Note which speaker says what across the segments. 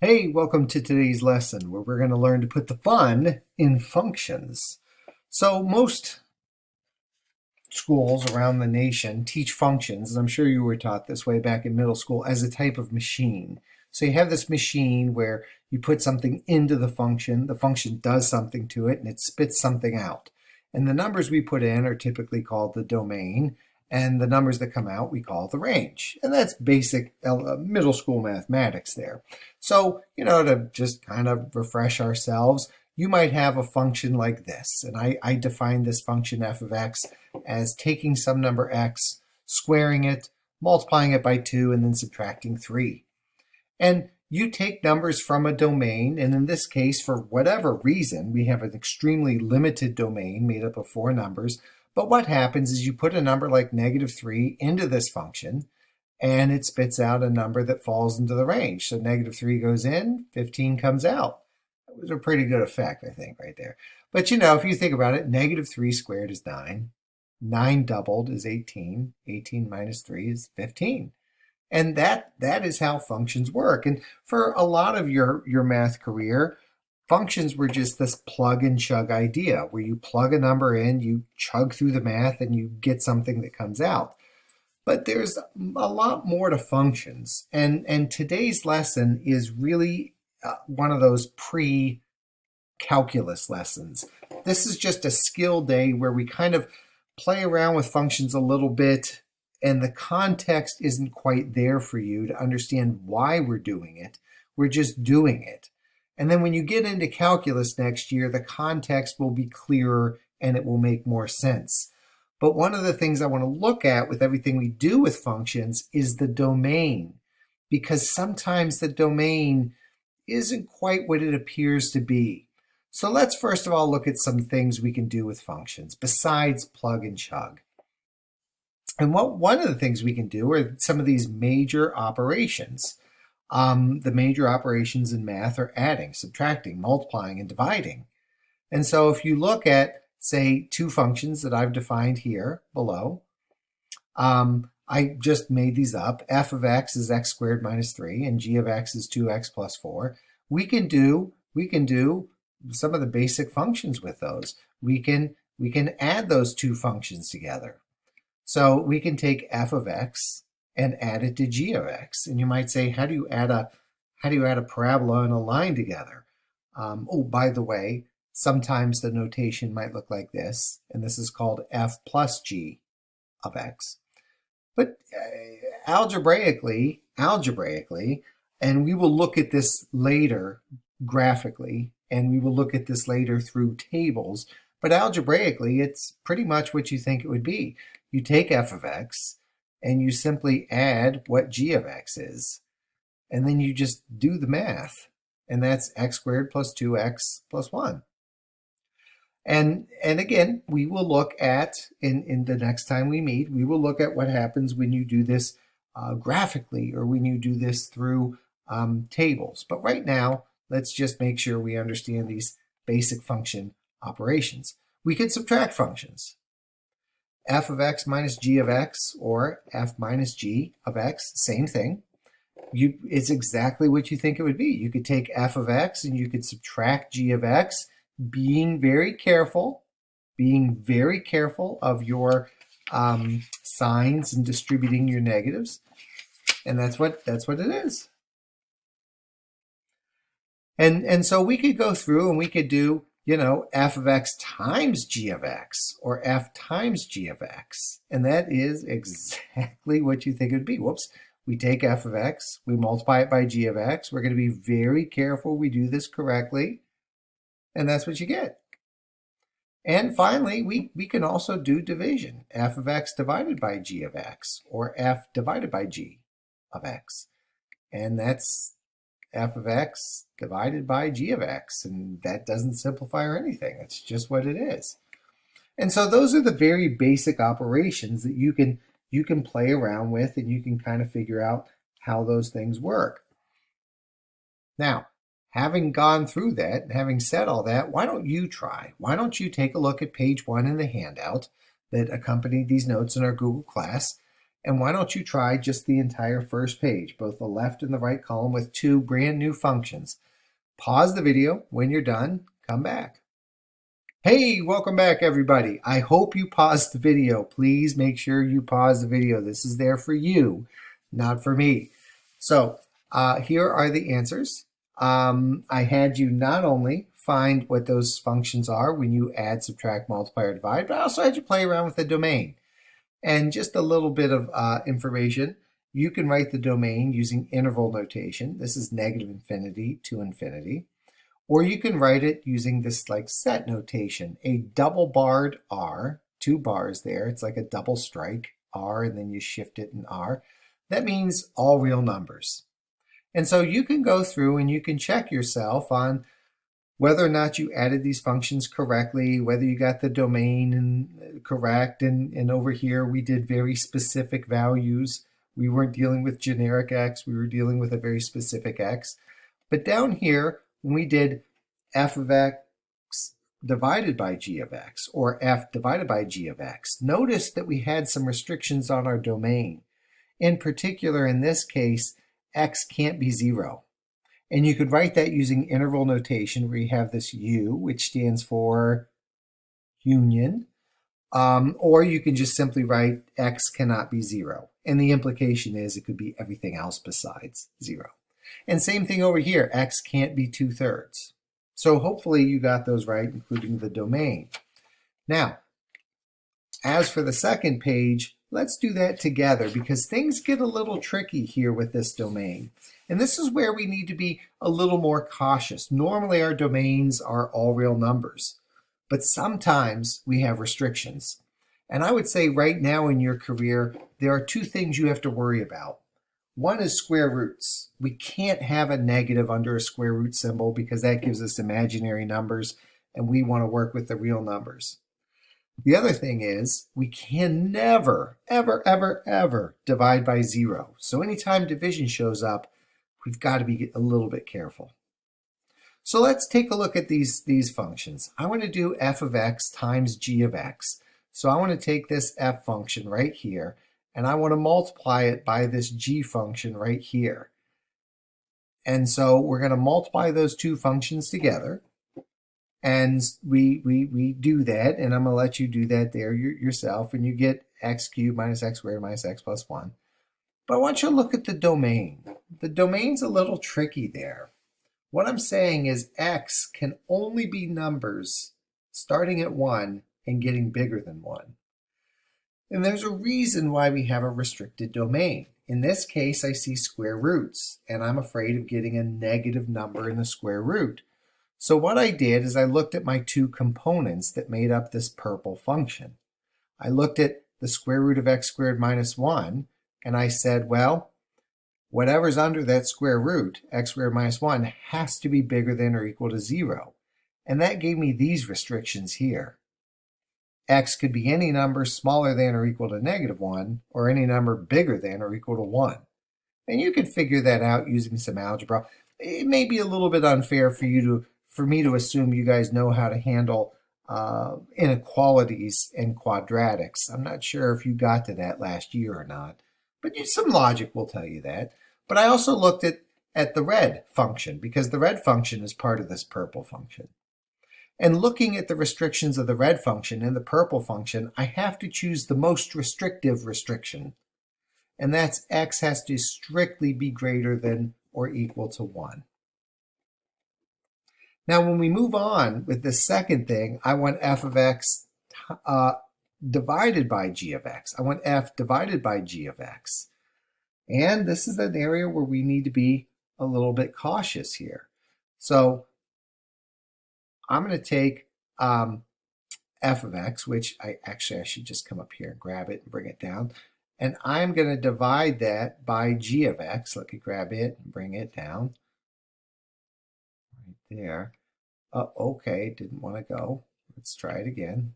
Speaker 1: Hey, welcome to today's lesson where we're going to learn to put the fun in functions. So most schools around the nation teach functions, and I'm sure you were taught this way back in middle school, as a type of machine. So you have this machine where you put something into the function does something to it, and it spits something out. And the numbers we put in are typically called the domain, and the numbers that come out we call the range. And that's basic middle school mathematics there. So, to just kind of refresh ourselves, you might have a function like this. And I define this function f of x as taking some number x, squaring it, multiplying it by 2, and then subtracting 3. And you take numbers from a domain, and in this case, for whatever reason, we have an extremely limited domain made up of 4 numbers. But what happens is you put a number like -3 into this function, and it spits out a number that falls into the range. So -3 goes in, 15 comes out. That was a pretty good effect, I think, right there. But if you think about it, -3 squared is 9. 9 doubled is 18. 18 minus 3 is 15. And that is how functions work. And for a lot of your math career, functions were just this plug and chug idea where you plug a number in, you chug through the math, and you get something that comes out. But there's a lot more to functions. And today's lesson is really one of those pre-calculus lessons. This is just a skill day where we kind of play around with functions a little bit, and the context isn't quite there for you to understand why we're doing it. We're just doing it. And then when you get into calculus next year, the context will be clearer and it will make more sense. But one of the things I want to look at with everything we do with functions is the domain, because sometimes the domain isn't quite what it appears to be. So let's first of all look at some things we can do with functions besides plug and chug. And one of the things we can do are some of these major operations. The major operations in math are adding, subtracting, multiplying, and dividing. And so if you look at, say, 2 functions that I've defined here below, I just made these up. F of x is x squared minus 3, and g of x is 2x plus 4. We can do some of the basic functions with those. We can add those 2 functions together. So we can take f of x and add it to g of x. And you might say, how do you add a parabola and a line together? Oh, by the way, sometimes the notation might look like this, and this is called f plus g of x. But algebraically, and we will look at this later graphically, and we will look at this later through tables, but algebraically, it's pretty much what you think it would be. You take f of x, and you simply add what g of x is. And then you just do the math. And that's x squared plus 2x plus 1. And again, we will look at, in the next time we meet, we will look at what happens when you do this graphically or when you do this through tables. But right now, let's just make sure we understand these basic function operations. We can subtract functions. F of x minus g of x, or f minus g of x, same thing. It's exactly what you think it would be. You could take f of x and you could subtract g of x, being very careful of your signs and distributing your negatives. And that's what it is. And so we could go through and we could do f of x times g of x, or f times g of x. And that is exactly what you think it would be. Whoops. We take f of x, we multiply it by g of x. We're going to be very careful we do this correctly. And that's what you get. And finally, we can also do division. F of x divided by g of x, or f divided by g of x. And that's f of x divided by g of x, and that doesn't simplify or anything. It's just what it is. And so those are the very basic operations that you can play around with, and you can kind of figure out how those things work. Now, having gone through that, and having said all that, why don't you try? Why don't you take a look at page 1 in the handout that accompanied these notes in our Google class, And why don't you try just the entire first page, both the left and the right column, with two brand new functions. Pause the video. When you're done, come back. Hey, welcome back, everybody. I hope you paused the video. Please make sure you pause the video. This is there for you, not for me. So here are the answers. I had you not only find what those functions are when you add, subtract, multiply, or divide, but I also had you play around with the domain. And just a little bit of information. You can write the domain using interval notation. This is negative infinity to infinity. Or you can write it using this like set notation, a double barred R, 2 bars there. It's like a double strike, R, and then you shift it in R. That means all real numbers. And so you can go through and you can check yourself on whether or not you added these functions correctly, whether you got the domain correct. And over here, we did very specific values. We weren't dealing with generic x. We were dealing with a very specific x. But down here, when we did f of x divided by g of x, or f divided by g of x, notice that we had some restrictions on our domain. In particular, in this case, x can't be 0. And you could write that using interval notation, where you have this u, which stands for union, or you can just simply write x cannot be 0. And the implication is it could be everything else besides 0. And same thing over here, x can't be 2/3. So hopefully you got those right, including the domain. Now, as for the second page, let's do that together because things get a little tricky here with this domain. And this is where we need to be a little more cautious. Normally our domains are all real numbers, but sometimes we have restrictions. And I would say right now in your career, there are 2 things you have to worry about. One is square roots. We can't have a negative under a square root symbol because that gives us imaginary numbers and we want to work with the real numbers. The other thing is we can never, ever, ever, ever divide by 0. So anytime division shows up, we've got to be a little bit careful. So let's take a look at these functions. I want to do f of x times g of x. So I want to take this f function right here, and I want to multiply it by this g function right here. And so we're going to multiply those 2 functions together. And we do that, and I'm going to let you do that there yourself, and you get x cubed minus x squared minus x plus 1. But I want you to look at the domain. The domain's a little tricky there. What I'm saying is x can only be numbers starting at 1 and getting bigger than 1. And there's a reason why we have a restricted domain. In this case, I see square roots, and I'm afraid of getting a negative number in the square root. So what I did is I looked at my 2 components that made up this purple function. I looked at the square root of x squared minus 1, and I said, well, whatever's under that square root, x squared minus 1, has to be bigger than or equal to 0. And that gave me these restrictions here. X could be any number smaller than or equal to negative 1, or any number bigger than or equal to 1. And you could figure that out using some algebra. It may be a little bit unfair for me to assume you guys know how to handle inequalities and quadratics. I'm not sure if you got to that last year or not, but some logic will tell you that. But I also looked at the red function, because the red function is part of this purple function. And looking at the restrictions of the red function and the purple function, I have to choose the most restrictive restriction. And that's x has to strictly be greater than or equal to 1. Now, when we move on with the second thing, I want f of x divided by g of x. I want f divided by g of x. And this is an area where we need to be a little bit cautious here. So I'm going to take f of x, which I should just come up here and grab it and bring it down. And I'm going to divide that by g of x. Let me grab it and bring it down. Right there. Okay, didn't want to go. Let's try it again.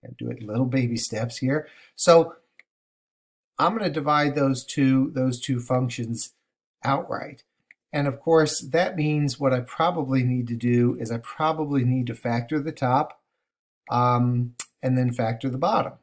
Speaker 1: And do it little baby steps here. So I'm going to divide those two functions outright. And of course, that means what I probably need to do is I probably need to factor the top and then factor the bottom,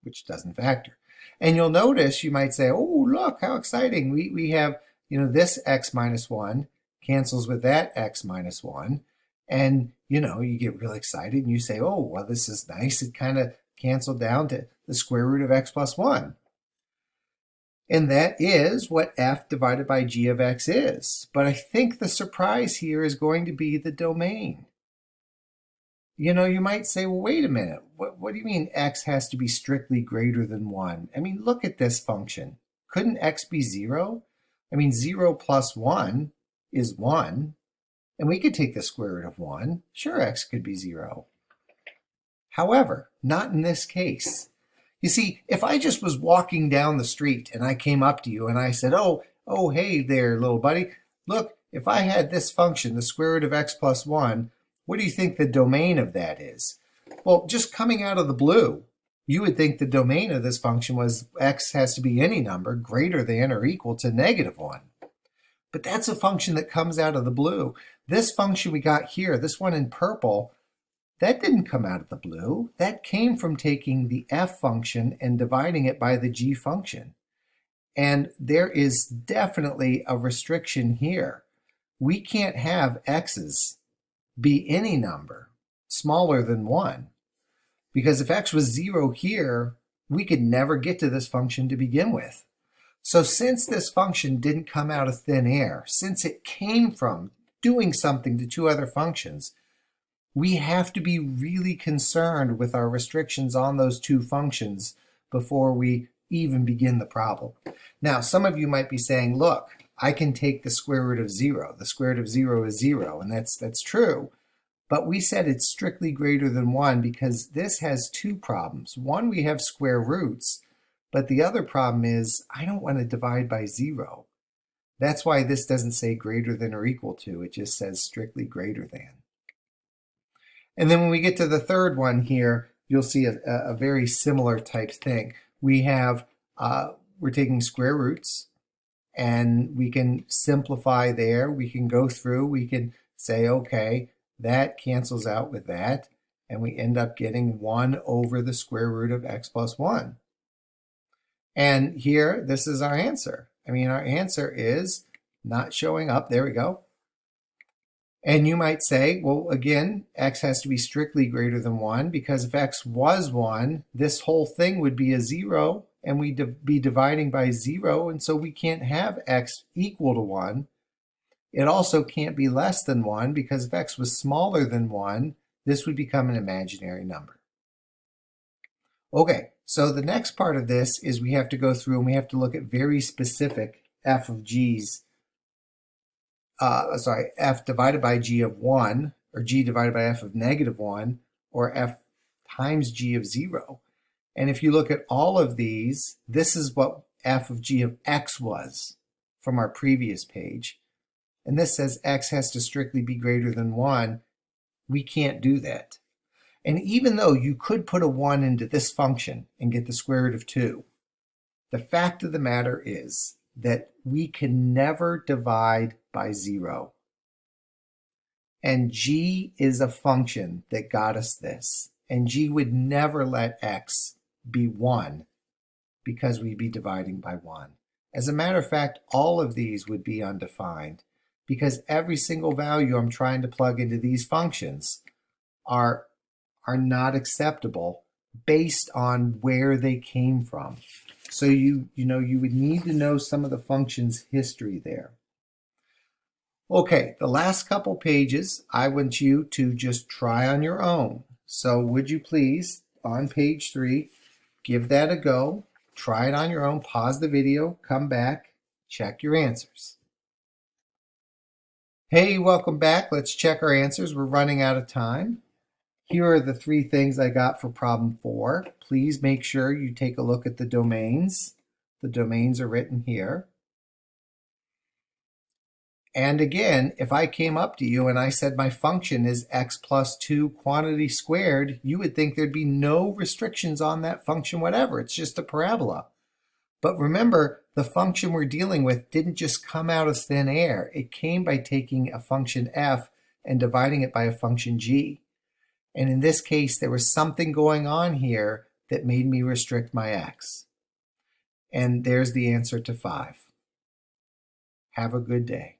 Speaker 1: which doesn't factor. And you'll notice, you might say, oh, look, how exciting. We have, this x minus 1 cancels with that x minus 1. And, you get really excited and you say, oh, well, this is nice. It kind of canceled down to the square root of x plus 1. And that is what f divided by g of x is. But I think the surprise here is going to be the domain. You might say, well, wait a minute. What do you mean x has to be strictly greater than 1? I mean, look at this function. Couldn't x be 0? I mean, 0 plus 1 is 1. And we could take the square root of 1. Sure, x could be 0. However, not in this case. You see, if I just was walking down the street and I came up to you and I said, oh, hey there, little buddy. Look, if I had this function, the square root of x plus 1, what do you think the domain of that is? Well, just coming out of the blue, you would think the domain of this function was x has to be any number greater than or equal to negative 1. But that's a function that comes out of the blue. This function we got here, this one in purple, that didn't come out of the blue. That came from taking the f function and dividing it by the g function. And there is definitely a restriction here. We can't have x's be any number smaller than 1. Because if x was 0 here, we could never get to this function to begin with. So since this function didn't come out of thin air, since it came from doing something to two other functions, we have to be really concerned with our restrictions on those two functions before we even begin the problem. Now, some of you might be saying, look, I can take the square root of 0. The square root of 0 is 0, and that's true. But we said it's strictly greater than 1 because this has two problems. One, we have square roots, but the other problem is I don't want to divide by 0. That's why this doesn't say greater than or equal to. It just says strictly greater than. And then when we get to the third one here, you'll see a very similar type thing. We have, we're taking square roots, and we can simplify there. We can go through, we can say, okay, that cancels out with that, and we end up getting 1 over the square root of x plus 1. And here, this is our answer. I mean, our answer is not showing up. There we go. And you might say, well, again, x has to be strictly greater than 1 because if x was 1, this whole thing would be a 0 and we'd be dividing by 0, and so we can't have x equal to 1. It also can't be less than 1 because if x was smaller than 1, this would become an imaginary number. Okay, so the next part of this is we have to go through and we have to look at very specific f of g's f divided by g of 1, or g divided by f of negative 1, or f times g of 0. And if you look at all of these, this is what f of g of x was from our previous page. And this says x has to strictly be greater than 1. We can't do that. And even though you could put a 1 into this function and get the square root of 2, the fact of the matter is that we can never divide by 0. And g is a function that got us this. And g would never let x be 1 because we'd be dividing by 1. As a matter of fact, all of these would be undefined because every single value I'm trying to plug into these functions are not acceptable based on where they came from. So you would need to know some of the function's history there. Okay, the last couple pages, I want you to just try on your own. So would you please, on page 3, give that a go, try it on your own, pause the video, come back, check your answers. Hey, welcome back. Let's check our answers. We're running out of time. Here are the 3 things I got for problem 4. Please make sure you take a look at the domains. The domains are written here. And again, if I came up to you and I said my function is x plus 2 quantity squared, you would think there'd be no restrictions on that function whatever. It's just a parabola. But remember, the function we're dealing with didn't just come out of thin air. It came by taking a function f and dividing it by a function g. And in this case, there was something going on here that made me restrict my x. And there's the answer to 5. Have a good day.